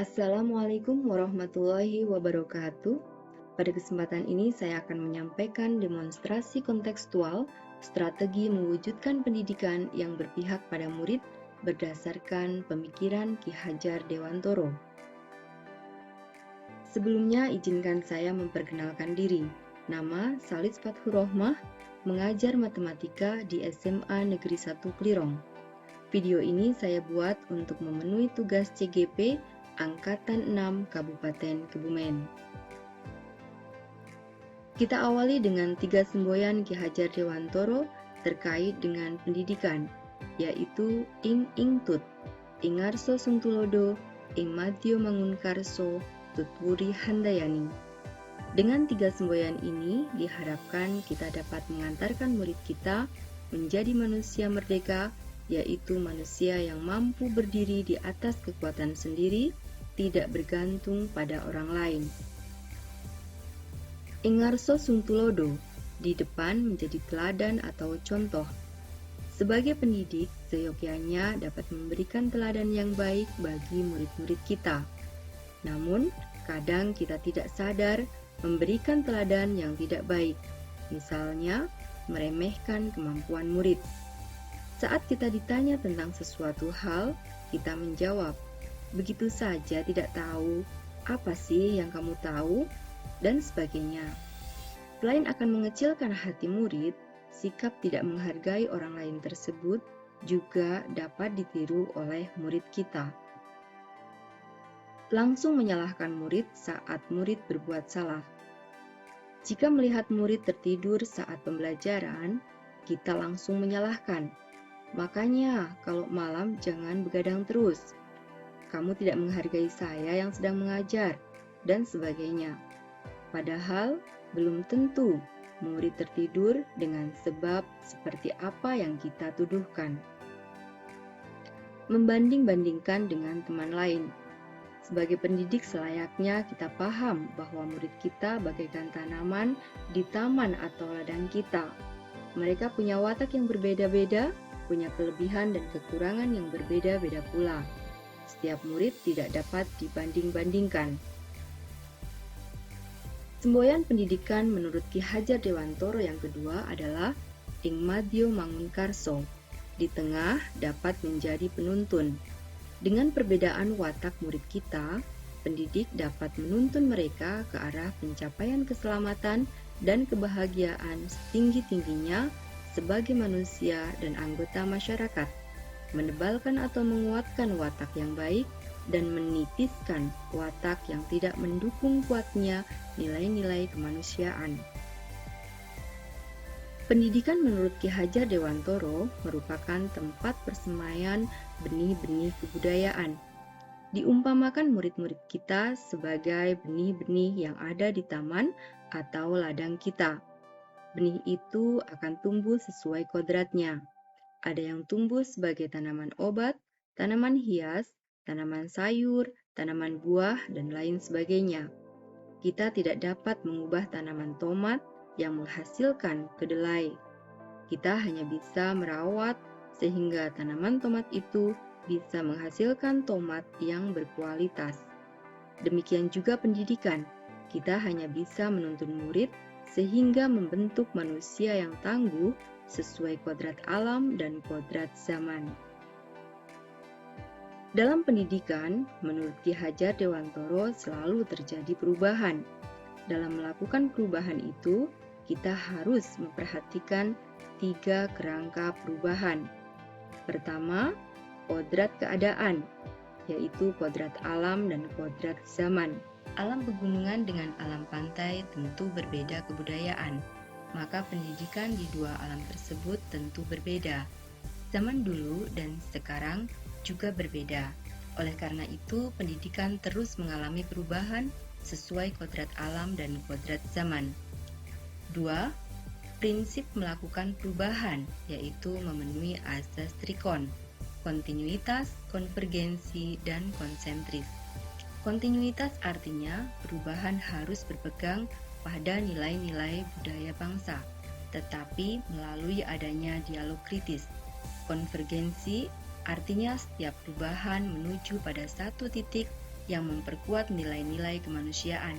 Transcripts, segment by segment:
Assalamualaikum warahmatullahi wabarakatuh. Pada kesempatan ini saya akan menyampaikan demonstrasi kontekstual strategi mewujudkan pendidikan yang berpihak pada murid berdasarkan pemikiran Ki Hajar Dewantoro. Sebelumnya izinkan saya memperkenalkan diri. Nama Salis Fathur Rohmah, mengajar matematika di SMA Negeri 1 Klirong. Video ini saya buat untuk memenuhi tugas CGP Angkatan 6 Kabupaten Kebumen. Kita awali dengan 3 semboyan Ki Hajar Dewantoro terkait dengan pendidikan, yaitu ing tut, ingarso sungtulodo, ing madyo mangunkarso, tutwuri handayani. Dengan 3 semboyan ini diharapkan kita dapat mengantarkan murid kita menjadi manusia merdeka, yaitu manusia yang mampu berdiri di atas kekuatan sendiri, tidak bergantung pada orang lain. Ingarso sungtulodo, di depan menjadi teladan atau contoh. Sebagai pendidik, seyogyanya dapat memberikan teladan yang baik bagi murid-murid kita. Namun, kadang kita tidak sadar memberikan teladan yang tidak baik, misalnya meremehkan kemampuan murid. Saat kita ditanya tentang sesuatu hal, kita menjawab, begitu saja tidak tahu, apa sih yang kamu tahu, dan sebagainya. Selain akan mengecilkan hati murid, sikap tidak menghargai orang lain tersebut juga dapat ditiru oleh murid kita. Langsung menyalahkan murid saat murid berbuat salah. Jika melihat murid tertidur saat pembelajaran, kita langsung menyalahkan. Makanya, kalau malam jangan begadang terus. Kamu tidak menghargai saya yang sedang mengajar, dan sebagainya. Padahal, belum tentu murid tertidur dengan sebab seperti apa yang kita tuduhkan. Membanding-bandingkan dengan teman lain. Sebagai pendidik selayaknya kita paham bahwa murid kita bagaikan tanaman di taman atau ladang kita. Mereka punya watak yang berbeda-beda, punya kelebihan dan kekurangan yang berbeda-beda pula. Setiap murid tidak dapat dibanding-bandingkan. Semboyan pendidikan menurut Ki Hajar Dewantoro yang kedua adalah ing madyo mangunkarso. Di tengah dapat menjadi penuntun. Dengan perbedaan watak murid kita, pendidik dapat menuntun mereka ke arah pencapaian keselamatan dan kebahagiaan setinggi-tingginya sebagai manusia dan anggota masyarakat, menebalkan atau menguatkan watak yang baik, dan menipiskan watak yang tidak mendukung kuatnya nilai-nilai kemanusiaan. Pendidikan menurut Ki Hajar Dewantoro merupakan tempat persemaian benih-benih kebudayaan. Diumpamakan murid-murid kita sebagai benih-benih yang ada di taman atau ladang kita. Benih itu akan tumbuh sesuai kodratnya. Ada yang tumbuh sebagai tanaman obat, tanaman hias, tanaman sayur, tanaman buah, dan lain sebagainya. Kita tidak dapat mengubah tanaman tomat yang menghasilkan kedelai. Kita hanya bisa merawat sehingga tanaman tomat itu bisa menghasilkan tomat yang berkualitas. Demikian juga pendidikan. Kita hanya bisa menuntun murid sehingga membentuk manusia yang tangguh sesuai kodrat alam dan kodrat zaman. Dalam pendidikan, menurut Ki Hajar Dewantoro selalu terjadi perubahan. Dalam melakukan perubahan itu, kita harus memperhatikan 3 kerangka perubahan. Pertama, kodrat keadaan, yaitu kodrat alam dan kodrat zaman. Alam pegunungan dengan alam pantai tentu berbeda kebudayaan, maka pendidikan di 2 alam tersebut tentu berbeda. Zaman dulu dan sekarang juga berbeda. Oleh karena itu, pendidikan terus mengalami perubahan sesuai kodrat alam dan kodrat zaman. 2. Prinsip melakukan perubahan, yaitu memenuhi asas trikon, kontinuitas, konvergensi, dan konsentris. Kontinuitas artinya perubahan harus berpegang pada nilai-nilai budaya bangsa, tetapi melalui adanya dialog kritis. Konvergensi artinya setiap perubahan menuju pada satu titik yang memperkuat nilai-nilai kemanusiaan.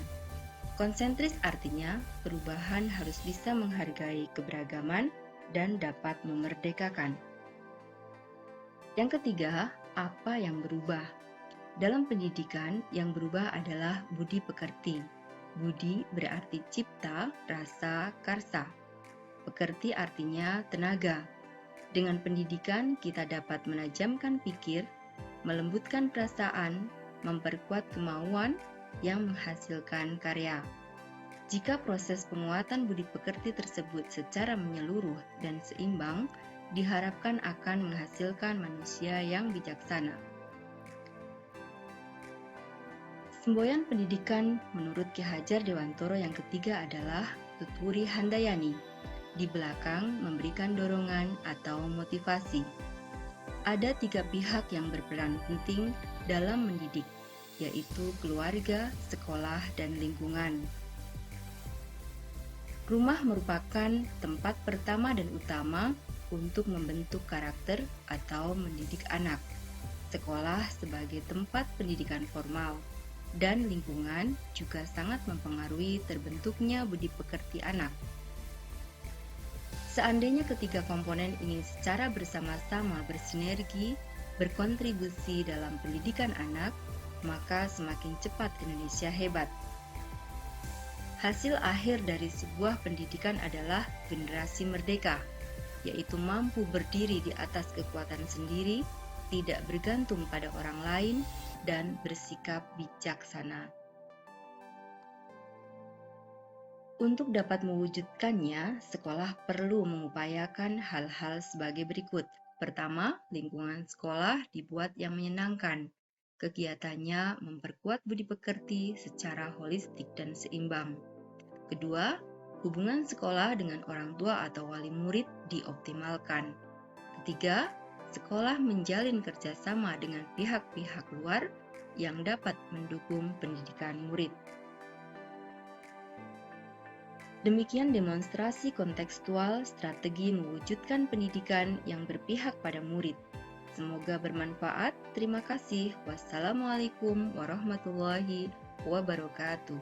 Konsentris artinya perubahan harus bisa menghargai keberagaman dan dapat memerdekakan. Yang ketiga, apa yang berubah? Dalam pendidikan, yang berubah adalah budi pekerti. Budi berarti cipta, rasa, karsa. Pekerti artinya tenaga. Dengan pendidikan, kita dapat menajamkan pikir, melembutkan perasaan, memperkuat kemauan yang menghasilkan karya. Jika proses penguatan budi pekerti tersebut secara menyeluruh dan seimbang, diharapkan akan menghasilkan manusia yang bijaksana. Semboyan pendidikan menurut Ki Hajar Dewantoro yang ketiga adalah tuturi handayani. Di belakang memberikan dorongan atau motivasi. Ada 3 pihak yang berperan penting dalam mendidik, yaitu keluarga, sekolah, dan lingkungan. Rumah merupakan tempat pertama dan utama untuk membentuk karakter atau mendidik anak. Sekolah sebagai tempat pendidikan formal, dan lingkungan juga sangat mempengaruhi terbentuknya budi pekerti anak. Seandainya ketiga komponen ini secara bersama-sama bersinergi, berkontribusi dalam pendidikan anak, maka semakin cepat Indonesia hebat. Hasil akhir dari sebuah pendidikan adalah generasi merdeka, yaitu mampu berdiri di atas kekuatan sendiri, tidak bergantung pada orang lain, dan bersikap bijaksana. Untuk dapat mewujudkannya, sekolah perlu mengupayakan hal-hal sebagai berikut. Pertama, lingkungan sekolah dibuat yang menyenangkan. Kegiatannya memperkuat budi pekerti secara holistik dan seimbang. Kedua, hubungan sekolah dengan orang tua atau wali murid dioptimalkan. Ketiga, sekolah menjalin kerjasama dengan pihak-pihak luar yang dapat mendukung pendidikan murid. Demikian demonstrasi kontekstual strategi mewujudkan pendidikan yang berpihak pada murid. Semoga bermanfaat. Terima kasih. Wassalamualaikum warahmatullahi wabarakatuh.